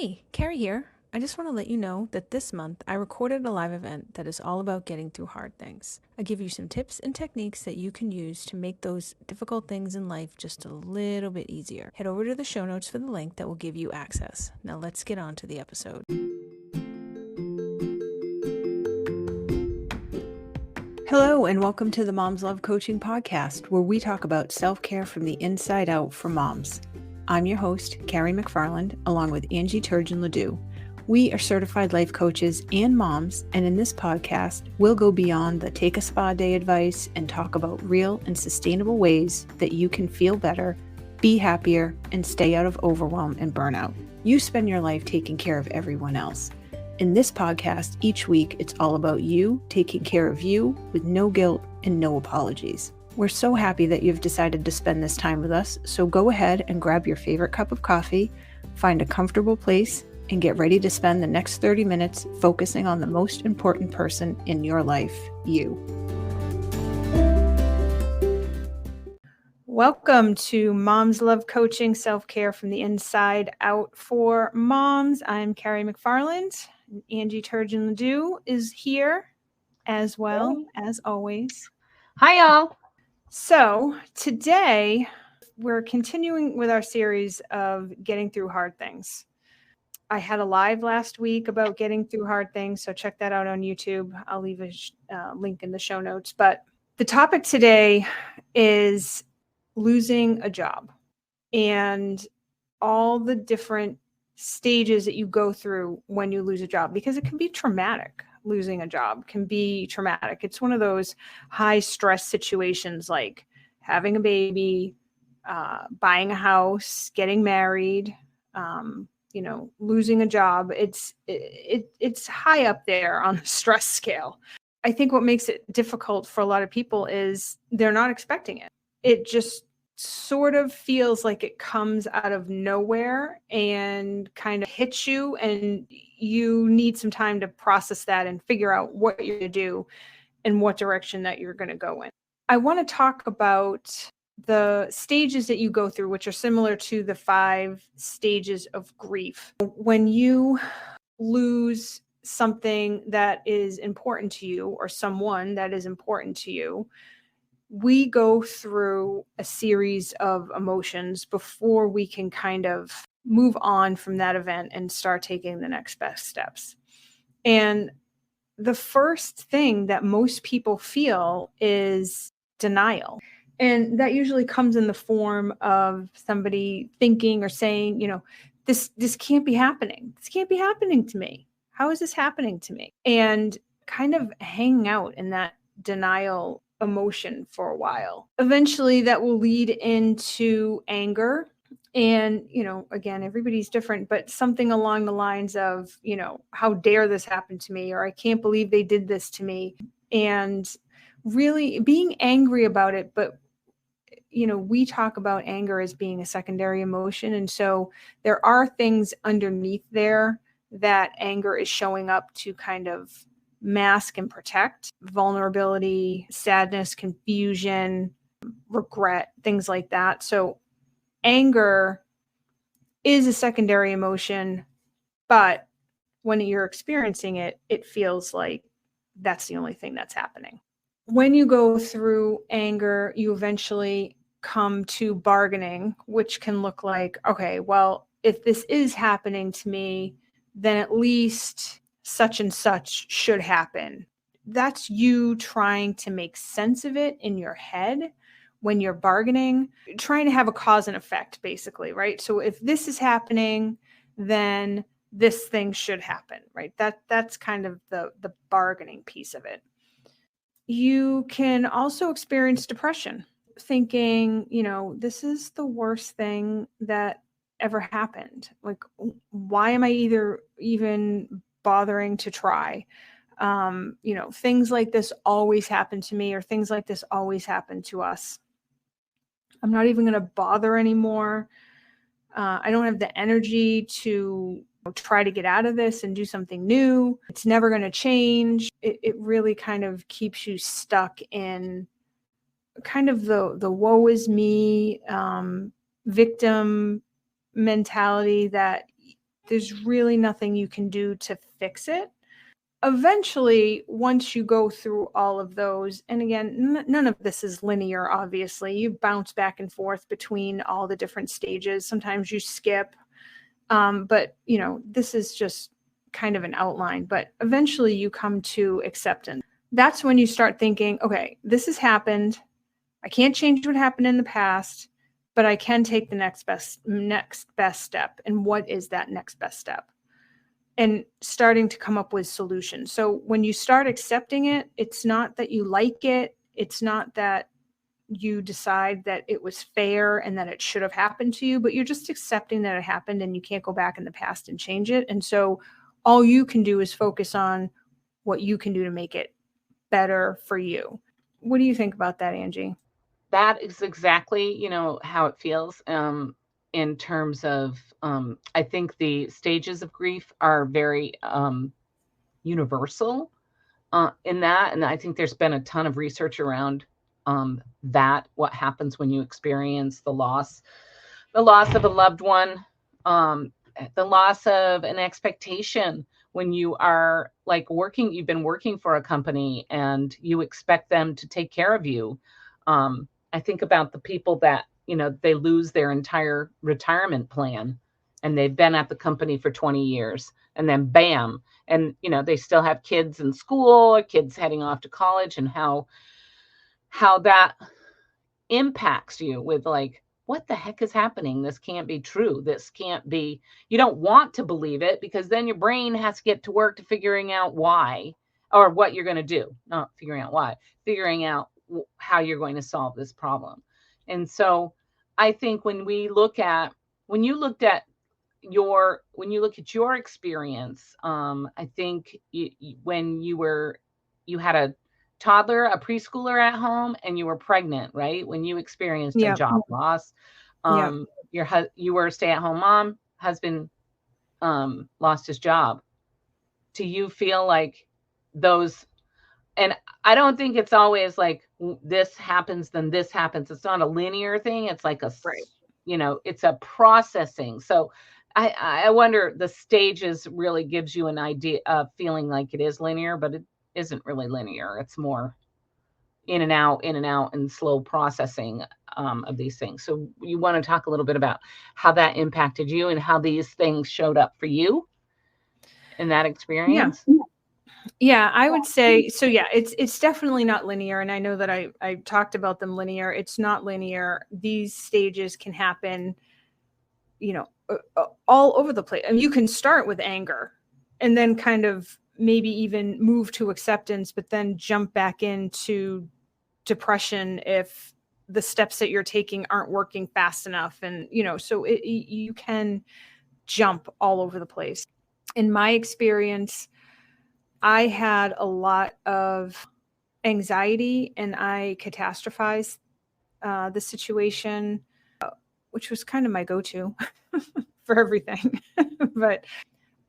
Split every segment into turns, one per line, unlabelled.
Hey, Carrie here. I just want to let you know that this month I recorded a live event that is all about getting through hard things. I give you some tips and techniques that you can use to make those difficult things in life just a little bit easier. Head over to the show notes for the link that will give you access. Now let's get on to the episode. Hello, and welcome to the Moms Love Coaching Podcast, where we talk about self-care from the inside out for moms. I'm your host, Carrie McFarland, along with Angie Turgeon-Ledoux. We are certified life coaches and moms, and in this podcast, we'll go beyond the take a spa day advice and talk about real and sustainable ways that you can feel better, be happier, and stay out of overwhelm and burnout. You spend your life taking care of everyone else. In this podcast, each week, it's all about you taking care of you with no guilt and no apologies. We're so happy that you've decided to spend this time with us, so go ahead and grab your favorite cup of coffee, find a comfortable place, and get ready to spend the next 30 minutes focusing on the most important person in your life, you. Welcome to Moms Love Coaching, Self-Care from the Inside Out for Moms. I'm Carrie McFarland. Angie Turgeon-Ledoux is here as well, as always.
Hi, y'all.
So today we're continuing with our series of getting through hard things. I had a live last week about getting through hard things, so check that out on YouTube. I'll leave a link in the show notes. But the topic today is losing a job and all the different stages that you go through when you lose a job, because it can be traumatic. Losing a job can be traumatic. It's one of those high stress situations like having a baby, buying a house, getting married, losing a job. It's high up there on the stress scale. I think what makes it difficult for a lot of people is they're not expecting it. It just sort of feels like it comes out of nowhere and kind of hits you, and you need some time to process that and figure out what you're going to do and what direction that you're going to go in. I want to talk about the stages that you go through, which are similar to the 5 stages of grief. When you lose something that is important to you or someone that is important to you, we go through a series of emotions before we can kind of move on from that event and start taking the next best steps. And the first thing that most people feel is denial. And that usually comes in the form of somebody thinking or saying, this can't be happening. This can't be happening to me. How is this happening to me? And kind of hanging out in that denial emotion for a while. Eventually that will lead into anger. And, again, everybody's different, but something along the lines of, how dare this happen to me? Or I can't believe they did this to me. And really being angry about it. But, we talk about anger as being a secondary emotion. And so there are things underneath there that anger is showing up to kind of mask and protect: vulnerability, sadness, confusion, regret, things like that. So anger is a secondary emotion, but when you're experiencing it, it feels like that's the only thing that's happening. When you go through anger, you eventually come to bargaining, which can look like, okay, well, if this is happening to me, then at least such and such should happen. That's you trying to make sense of it in your head when you're bargaining, trying to have a cause and effect, basically, right? So if this is happening, then this thing should happen, right? That's kind of the bargaining piece of it. You can also experience depression, thinking, this is the worst thing that ever happened. Like, why am I even bothering to try? Things like this always happen to me, or things like this always happen to us. I'm not even going to bother anymore. I don't have the energy to try to get out of this and do something new. It's never going to change. It really kind of keeps you stuck in kind of the woe is me, victim mentality that there's really nothing you can do to fix it. Eventually, once you go through all of those, and again, none of this is linear, obviously, you bounce back and forth between all the different stages. Sometimes you skip, but this is just kind of an outline, but eventually you come to acceptance. That's when you start thinking, okay, this has happened. I can't change what happened in the past, but I can take the next best step. And what is that next best step? And starting to come up with solutions. So when you start accepting it, it's not that you like it. It's not that you decide that it was fair and that it should have happened to you, but you're just accepting that it happened and you can't go back in the past and change it. And so all you can do is focus on what you can do to make it better for you. What do you think about that, Angie?
That is exactly, how it feels. In terms of, I think the stages of grief are very universal in that. And I think there's been a ton of research around that, what happens when you experience the loss of a loved one, the loss of an expectation when you are like you've been working for a company and you expect them to take care of you. I think about the people that, they lose their entire retirement plan and they've been at the company for 20 years and then bam. And, they still have kids in school, kids heading off to college, and how that impacts you with like, what the heck is happening? This can't be true. This can't be, you don't want to believe it because then your brain has to get to work to figuring out why or what you're going to do. Not figuring out why, figuring out how you're going to solve this problem. And so I think when you look at your experience, I think when you had a toddler, a preschooler at home, and you were pregnant, right? When you experienced a job loss, you were a stay-at-home mom, husband lost his job. Do you feel like those? And I don't think it's always like this happens, then this happens. It's not a linear thing. It's like it's a processing. So I wonder, the stages really gives you an idea of feeling like it is linear, but it isn't really linear. It's more in and out, and slow processing of these things. So you want to talk a little bit about how that impacted you and how these things showed up for you in that experience?
Yeah, I would say so. Yeah, it's definitely not linear. And I know that I talked about them linear. It's not linear. These stages can happen, all over the place. I mean, you can start with anger and then kind of maybe even move to acceptance, but then jump back into depression if the steps that you're taking aren't working fast enough. And, so you can jump all over the place. In my experience, I had a lot of anxiety and I catastrophized the situation, which was kind of my go-to for everything. But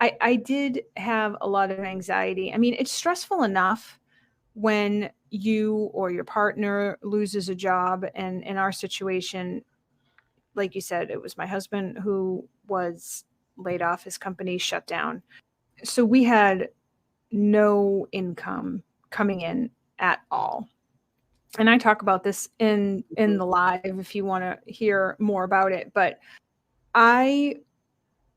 I did have a lot of anxiety. I mean, it's stressful enough when you or your partner loses a job. And in our situation, like you said, it was my husband who was laid off, his company shut down. So we had no income coming in at all. And I talk about this in the live if you want to hear more about it. But I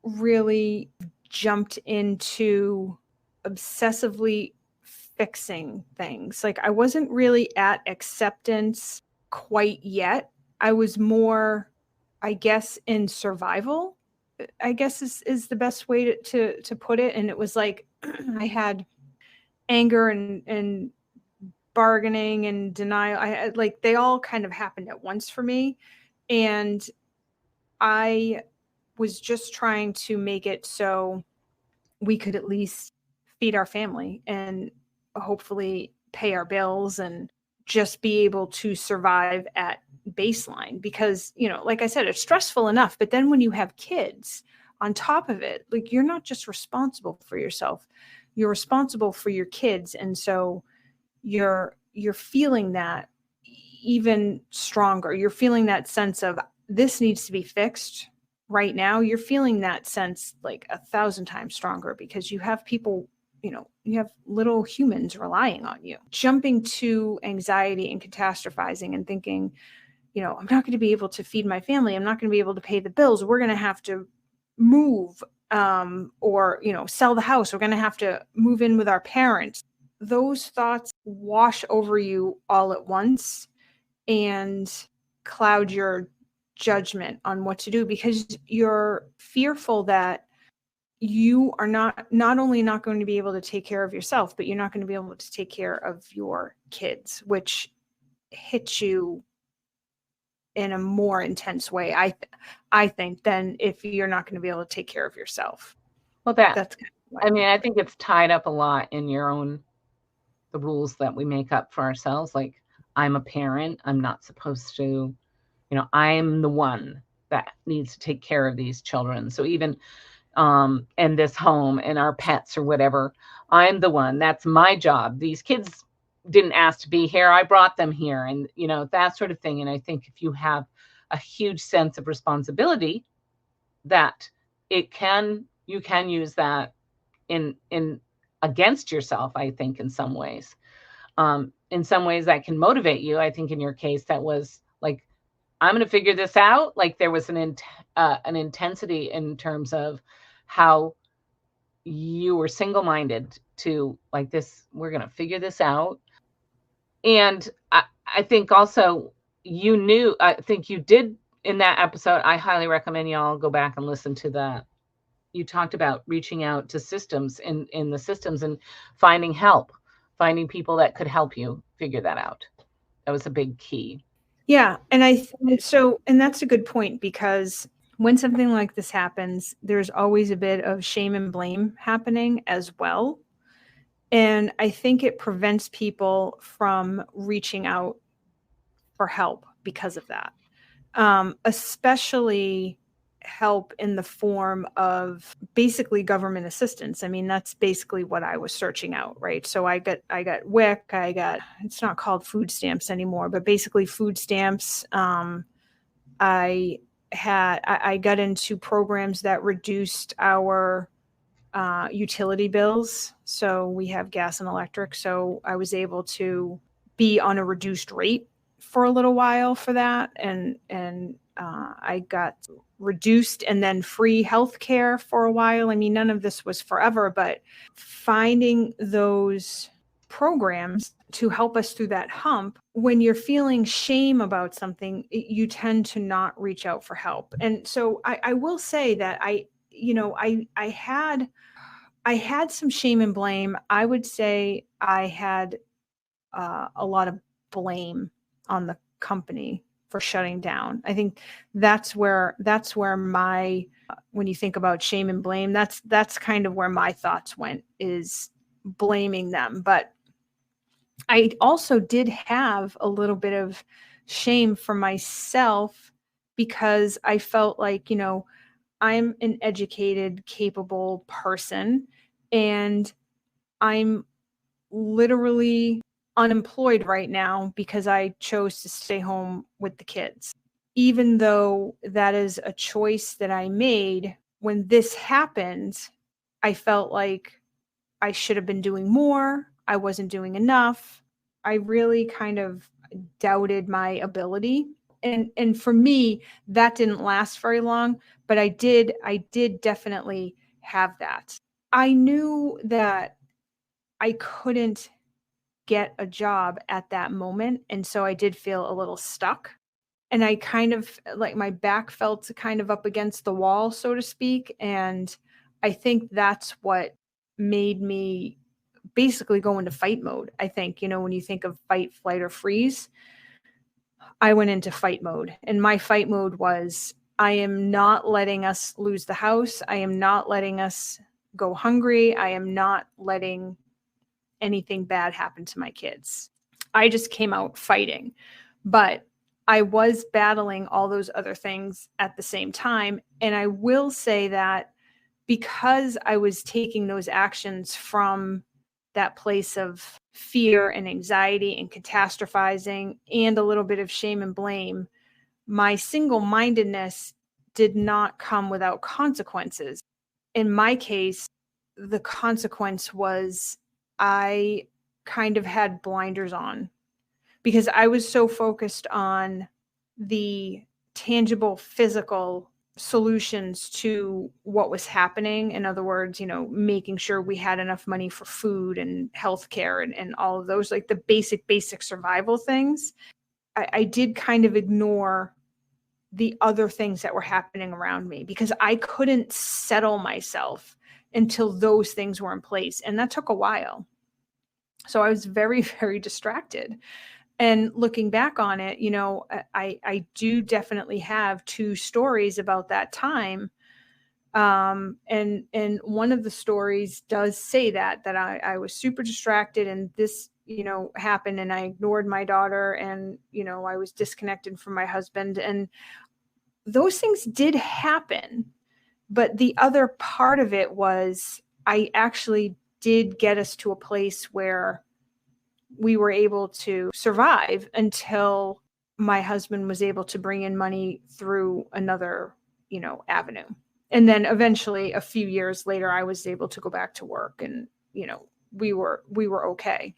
really jumped into obsessively fixing things. Like I wasn't really at acceptance quite yet. I was more, I guess, in survival, I guess is the best way to put it. And it was like I had anger and bargaining and denial. I like they all kind of happened at once for me. And I was just trying to make it so we could at least feed our family and hopefully pay our bills and just be able to survive at baseline. Because, like I said, it's stressful enough. But then when you have kids on top of it, like you're not just responsible for yourself, you're responsible for your kids. And so you're feeling that even stronger. You're feeling that sense of this needs to be fixed right now, you're feeling that sense like 1,000 times stronger because you have people, you have little humans relying on you. Jumping to anxiety and catastrophizing and thinking, I'm not going to be able to feed my family. I'm not going to be able to pay the bills. We're going to have to move, or, sell the house. We're going to have to move in with our parents. Those thoughts wash over you all at once and cloud your judgment on what to do because you're fearful that you are not only not going to be able to take care of yourself, but you're not going to be able to take care of your kids, which hits you in a more intense way, I think, than if you're not going to be able to take care of yourself.
Well,
That's kind of
I think it's tied up a lot in the rules that we make up for ourselves. Like, I'm a parent. I'm not supposed to, I'm the one that needs to take care of these children. So even and this home and our pets or whatever, I'm the one. That's my job. These kids didn't ask to be here. I brought them here, and that sort of thing. And I think if you have a huge sense of responsibility, that you can use that in against yourself. I think in some ways that can motivate you. I think in your case that was like, I'm going to figure this out. Like there was an intensity in terms of how you were single-minded to like this, we're going to figure this out. And I think also I think you did in that episode. I highly recommend y'all go back and listen to that. You talked about reaching out to systems in the systems and finding help, finding people that could help you figure that out. That was a big key.
Yeah. And and that's a good point, because when something like this happens, there's always a bit of shame and blame happening as well. And I think it prevents people from reaching out for help because of that. Especially help in the form of basically government assistance. I mean, that's basically what I was searching out, right? So I got WIC, it's not called food stamps anymore, but basically food stamps. I got into programs that reduced our utility bills. So we have gas and electric. So I was able to be on a reduced rate for a little while for that. And I got reduced and then free healthcare for a while. I mean, none of this was forever, but finding those programs to help us through that hump, when you're feeling shame about something, you tend to not reach out for help. And so I will say that I had some shame and blame. I would say I had a lot of blame on the company for shutting down. I think that's where my when you think about shame and blame, that's kind of where my thoughts went, is blaming them. But I also did have a little bit of shame for myself, because I felt like, I'm an educated, capable person, and I'm literally unemployed right now because I chose to stay home with the kids. Even though that is a choice that I made, when this happened, I felt like I should have been doing more. I wasn't doing enough. I really kind of doubted my ability. And for me, that didn't last very long, but I did definitely have that. I knew that I couldn't get a job at that moment. And so I did feel a little stuck. And I kind of like my back felt kind of up against the wall, so to speak. And I think that's what made me basically go into fight mode. I think, when you think of fight, flight, or freeze, I went into fight mode. And my fight mode was, I am not letting us lose the house. I am not letting us go hungry. I am not letting anything bad happen to my kids. I just came out fighting. But I was battling all those other things at the same time. And I will say that because I was taking those actions from that place of fear and anxiety and catastrophizing and a little bit of shame and blame, my single-mindedness did not come without consequences. In my case, the consequence was I kind of had blinders on because I was so focused on the tangible physical solutions to what was happening. In other words, making sure we had enough money for food and healthcare and all of those, like the basic survival things. I did kind of ignore the other things that were happening around me because I couldn't settle myself until those things were in place. And that took a while. So I was very, very distracted. And looking back on it, I do definitely have 2 stories about that time. And one of the stories does say that I was super distracted and this, happened and I ignored my daughter and, I was disconnected from my husband, and those things did happen. But the other part of it was I actually did get us to a place where we were able to survive until my husband was able to bring in money through another, avenue. And then eventually a few years later, I was able to go back to work and, we were okay.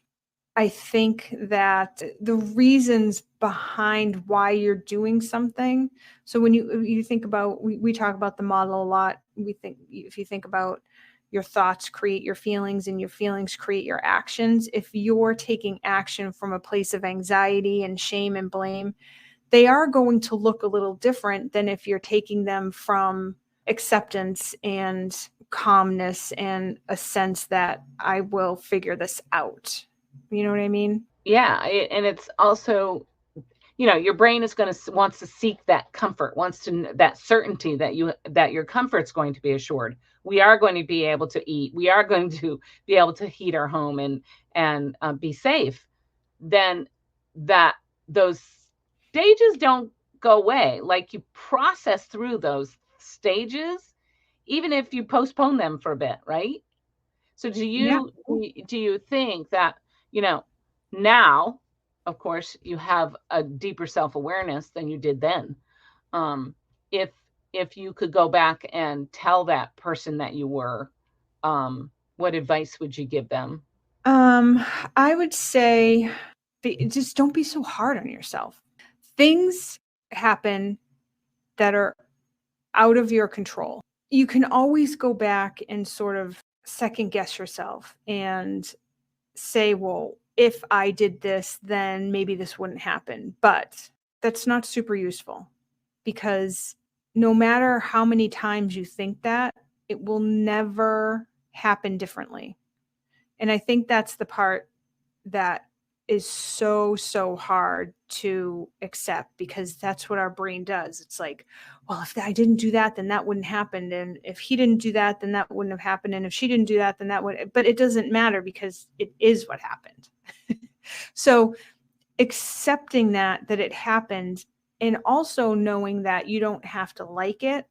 I think that the reasons behind why you're doing something. So when you think about, we talk about the model a lot. We think if you think about your thoughts create your feelings and your feelings create your actions. If you're taking action from a place of anxiety and shame and blame, they are going to look a little different than if you're taking them from acceptance and calmness and a sense that I will figure this out. You know what I mean?
Yeah. And it's also, your brain is wants to seek that comfort, that certainty that your comfort's going to be assured. We are going to be able to eat. We are going to be able to heat our home and be safe. Then those stages don't go away. Like, you process through those stages, even if you postpone them for a bit, right? So do you think that, now, of course, you have a deeper self-awareness than you did then. If you could go back and tell that person that you were, what advice would you give them?
I would say just don't be so hard on yourself. Things happen that are out of your control. You can always go back and sort of second guess yourself and say, well, if I did this, then maybe this wouldn't happen. But that's not super useful because no matter how many times you think that, it will never happen differently. And I think that's the part that is so, so hard to accept because that's what our brain does. It's like, well, if I didn't do that, then that wouldn't happen. And if he didn't do that, then that wouldn't have happened. And if she didn't do that, then that would, but it doesn't matter because it is what happened. So accepting that it happened, and also knowing that you don't have to like it,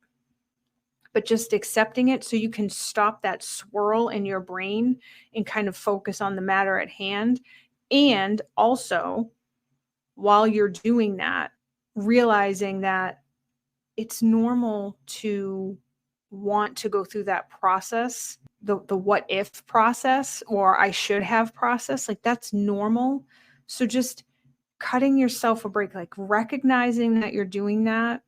but just accepting it so you can stop that swirl in your brain and kind of focus on the matter at hand. And also, while you're doing that, realizing that it's normal to want to go through that process, the what if process, or I should have process, like that's normal. So just cutting yourself a break, like recognizing that you're doing that,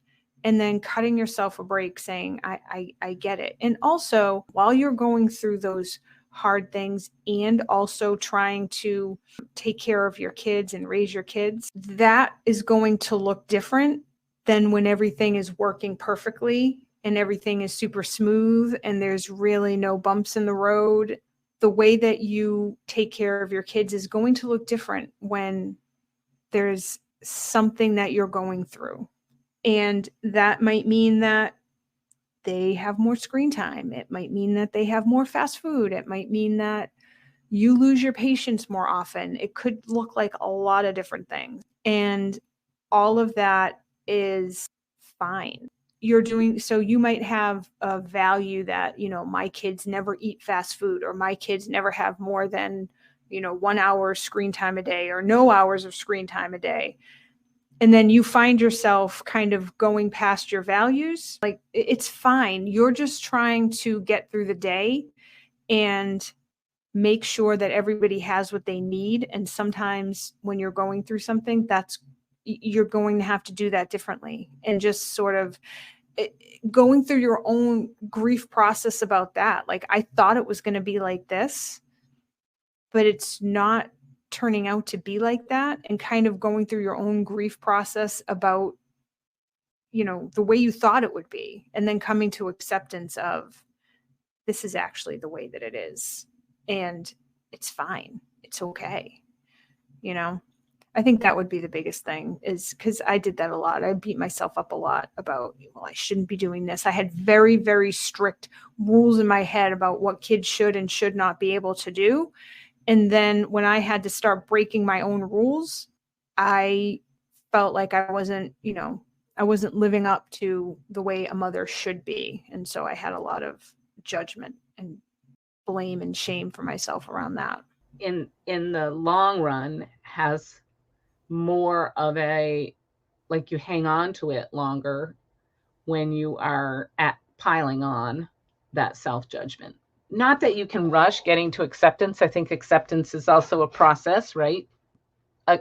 and then cutting yourself a break saying, I get it. And also, while you're going through those hard things and also trying to take care of your kids and raise your kids, that is going to look different than when everything is working perfectly and everything is super smooth and there's really no bumps in the road. The way that you take care of your kids is going to look different when there's something that you're going through. And that might mean that they have more screen time. It might mean that they have more fast food. It might mean that you lose your patience more often. It could look like a lot of different things. And all of that is fine. You're doing, so you might have a value that, my kids never eat fast food, or my kids never have more than, 1 hour screen time a day, or no hours of screen time a day. and then you find yourself kind of going past your values, like it's fine. You're just trying to get through the day and make sure that everybody has what they need. And sometimes when you're going through something, you're going to have to do that differently, and just sort of going through your own grief process about that. Like, I thought it was going to be like this, but it's not turning out to be like that, and kind of going through your own grief process about, the way you thought it would be, and then coming to acceptance of, this is actually the way that it is, and it's fine. It's okay. I think that would be the biggest thing, is because I did that a lot. I beat myself up a lot about, well, I shouldn't be doing this. I had very, very strict rules in my head about what kids should and should not be able to do. And then when I had to start breaking my own rules, I felt like I wasn't living up to the way a mother should be. And so I had a lot of judgment and blame and shame for myself around that.
In the long run, has more of like you hang on to it longer when you are piling on that self-judgment. Not that you can rush getting to acceptance. I think acceptance is also a process, right?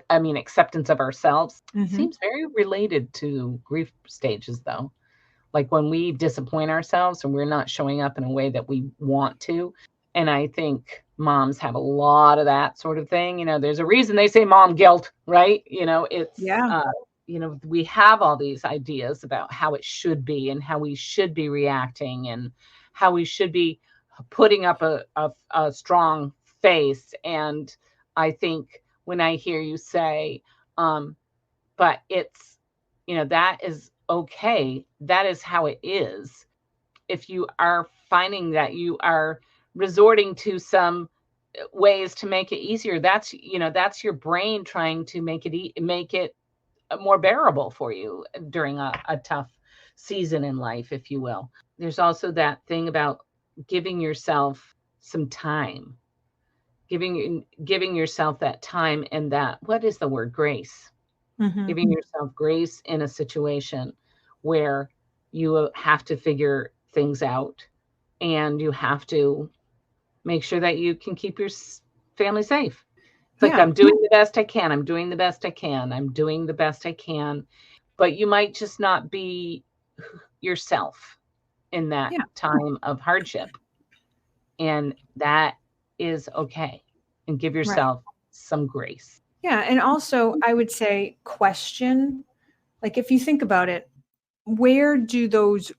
I mean, acceptance of ourselves seems very related to grief stages, though. Like when we disappoint ourselves and we're not showing up in a way that we want to. And I think moms have a lot of that sort of thing. There's a reason they say mom guilt, right? It's, we have all these ideas about how it should be and how we should be reacting and how we should be putting up a strong face. And I think when I hear you say, but it's, that is okay. That is how it is. If you are finding that you are resorting to some ways to make it easier, that's your brain trying to make it more bearable for you during a tough season in life, if you will. There's also that thing about giving yourself some time, giving yourself that time, and that, what is the word, grace, giving yourself grace in a situation where you have to figure things out and you have to make sure that you can keep your family safe. It's like, I'm doing the best I can. I'm doing the best I can. I'm doing the best I can. But you might just not be yourself in that time of hardship. And that is okay. And give yourself some grace.
Yeah. And also, I would say question, like, if you think about it, where do those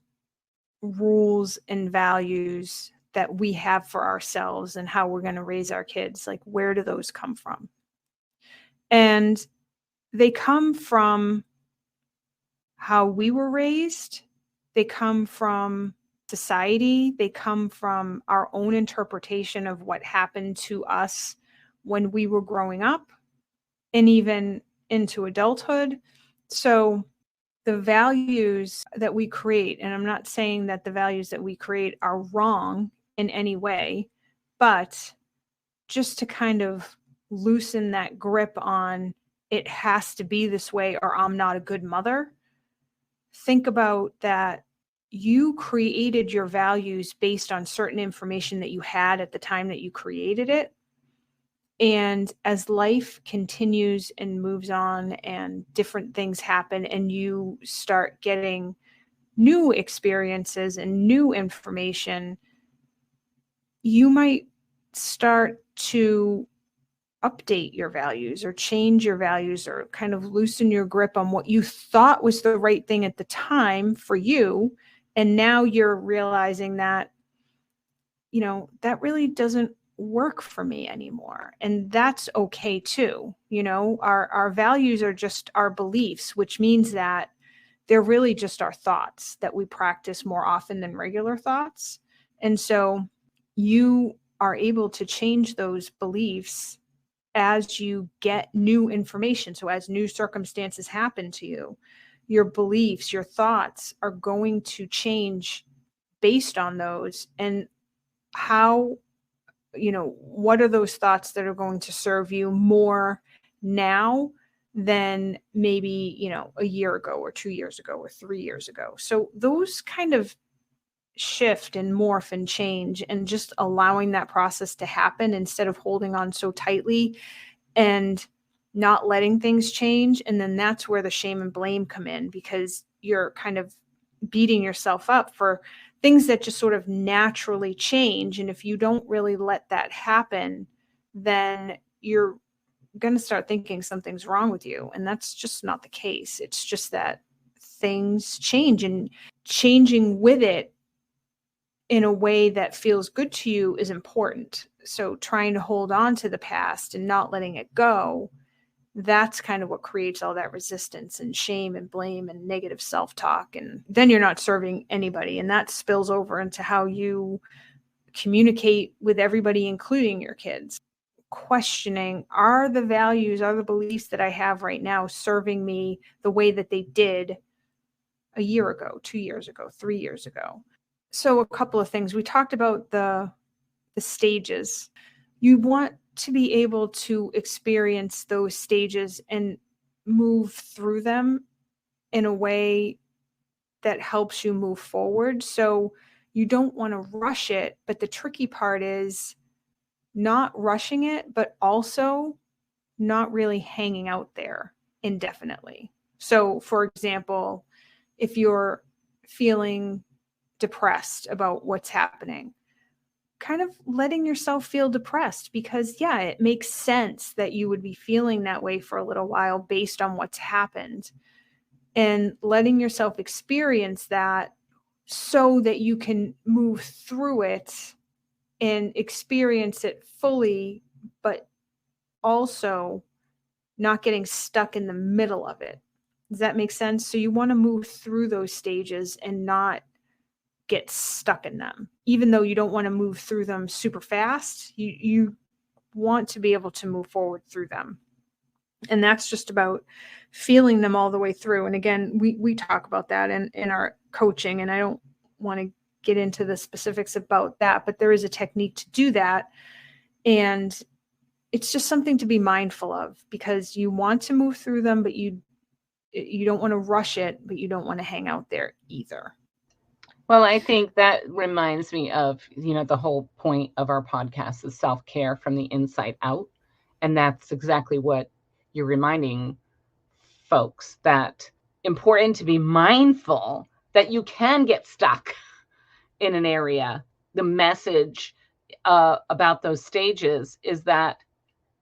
rules and values that we have for ourselves and how we're going to raise our kids, like, where do those come from? And they come from how we were raised. They come from society. They come from our own interpretation of what happened to us when we were growing up and even into adulthood. So the values that we create, and I'm not saying that the values that we create are wrong in any way, but just to kind of loosen that grip on, it has to be this way or I'm not a good mother. Think about that. You created your values based on certain information that you had at the time that you created it. And as life continues and moves on and different things happen and you start getting new experiences and new information, you might start to update your values or change your values or kind of loosen your grip on what you thought was the right thing at the time for you. And now you're realizing that, that really doesn't work for me anymore. And that's okay too. Our values are just our beliefs, which means that they're really just our thoughts that we practice more often than regular thoughts. And so you are able to change those beliefs as you get new information. So as new circumstances happen to you, your beliefs, your thoughts are going to change based on those. And how, what are those thoughts that are going to serve you more now than maybe, a year ago or 2 years ago or 3 years ago. So those kind of shift and morph and change, and just allowing that process to happen instead of holding on so tightly and not letting things change. And then that's where the shame and blame come in, because you're kind of beating yourself up for things that just sort of naturally change. And if you don't really let that happen, then you're going to start thinking something's wrong with you. And that's just not the case. It's just that things change, and changing with it in a way that feels good to you is important. So trying to hold on to the past and not letting it go, that's kind of what creates all that resistance and shame and blame and negative self-talk. And then you're not serving anybody. And that spills over into how you communicate with everybody, including your kids. Questioning, are the values, are the beliefs that I have right now serving me the way that they did a year ago, 2 years ago, 3 years ago? So a couple of things. We talked about the stages. You want to be able to experience those stages and move through them in a way that helps you move forward. So you don't want to rush it, but the tricky part is not rushing it, but also not really hanging out there indefinitely. So for example, if you're feeling depressed about what's happening, kind of letting yourself feel depressed, because yeah, it makes sense that you would be feeling that way for a little while based on what's happened, and letting yourself experience that so that you can move through it and experience it fully, but also not getting stuck in the middle of it. Does that make sense? So you want to move through those stages and not get stuck in them. Even though you don't want to move through them super fast, you want to be able to move forward through them. And that's just about feeling them all the way through. And again, we talk about that in our coaching, and I don't want to get into the specifics about that, but there is a technique to do that. And it's just something to be mindful of, because you want to move through them, but you don't want to rush it, but you don't want to hang out there either.
Well, I think that reminds me of, the whole point of our podcast is self-care from the inside out. And that's exactly what you're reminding folks, that important to be mindful that you can get stuck in an area. The message about those stages is that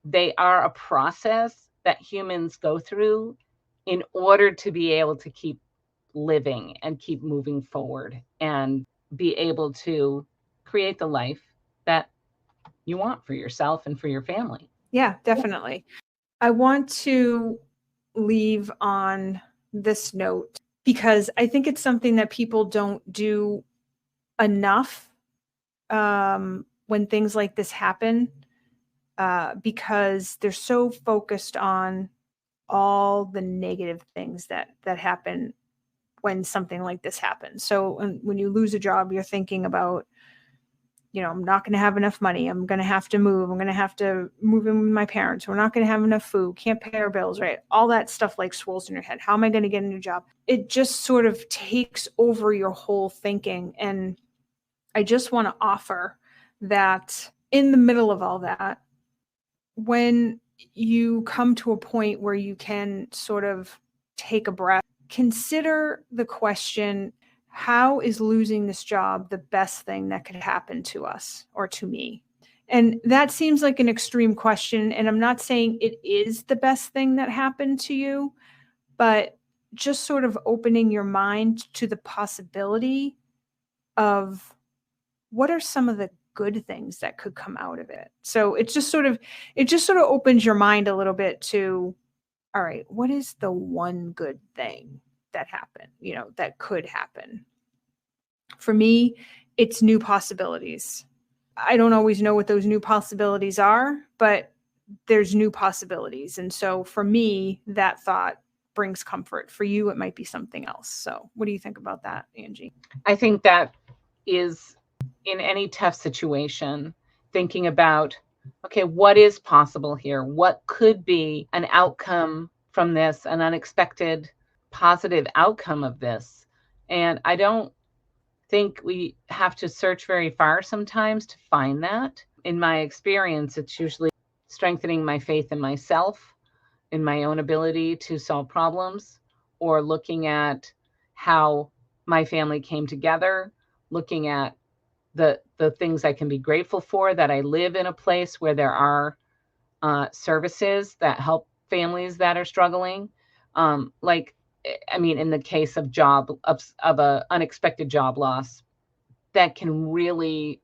they are a process that humans go through in order to be able to keep living and keep moving forward and be able to create the life that you want for yourself and for your family.
Yeah, definitely. I want to leave on this note, because I think it's something that people don't do enough when things like this happen, because they're so focused on all the negative things that happen when something like this happens. So when you lose a job, you're thinking about, I'm not going to have enough money. I'm going to have to move. I'm going to have to move in with my parents. We're not going to have enough food. Can't pay our bills, right? All that stuff like swirls in your head. How am I going to get a new job? It just sort of takes over your whole thinking. And I just want to offer that in the middle of all that, when you come to a point where you can sort of take a breath, consider the question, how is losing this job the best thing that could happen to us or to me? And that seems like an extreme question. And I'm not saying it is the best thing that happened to you, but just sort of opening your mind to the possibility of what are some of the good things that could come out of it. So it just sort of opens your mind a little bit to, all right, what is the one good thing that happened, that could happen? For me, it's new possibilities. I don't always know what those new possibilities are, but there's new possibilities. And so for me, that thought brings comfort. For you, it might be something else. So what do you think about that, Angie?
I think that is, in any tough situation, thinking about, okay, what is possible here? What could be an outcome from this, an unexpected positive outcome of this. And I don't think we have to search very far sometimes to find that. In my experience, it's usually strengthening my faith in myself, in my own ability to solve problems, or looking at how my family came together, looking at the things I can be grateful for, that I live in a place where there are services that help families that are struggling. In the case of a unexpected job loss, that can really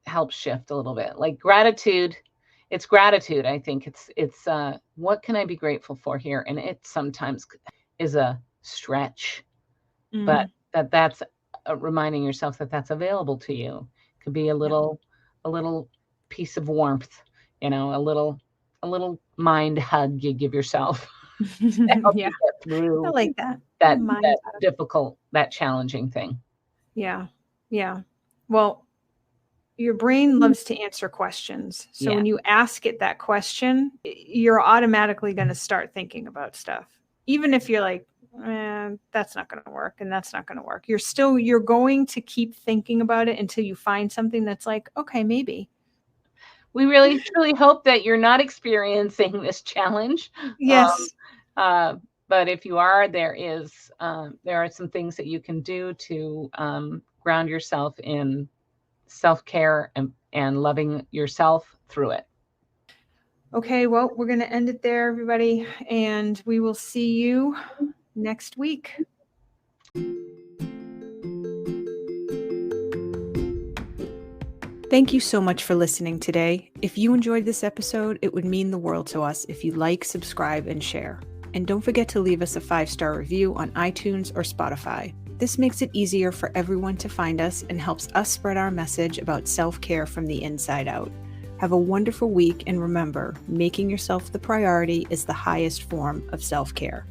help shift a little bit. Like gratitude, it's gratitude. I think it's what can I be grateful for here? And it sometimes is a stretch, but that's reminding yourself that that's available to you. It could be a little piece of warmth, a little mind hug you give yourself to help you get through
I like that.
that difficult, that challenging thing.
Yeah. Well, your brain loves to answer questions. So when you ask it that question, you're automatically going to start thinking about stuff. Even if you're like, that's not going to work and that's not going to work. You're going to keep thinking about it until you find something that's like, okay, maybe.
We really truly hope that you're not experiencing this challenge.
Yes.
But if you are, there are some things that you can do to ground yourself in self-care and loving yourself through it.
Okay, well, we're going to end it there, everybody, and we will see you next week. Thank you so much for listening today. If you enjoyed this episode, it would mean the world to us if you like, subscribe, and share. And don't forget to leave us a 5-star review on iTunes or Spotify. This makes it easier for everyone to find us and helps us spread our message about self-care from the inside out. Have a wonderful week, and remember, making yourself the priority is the highest form of self-care.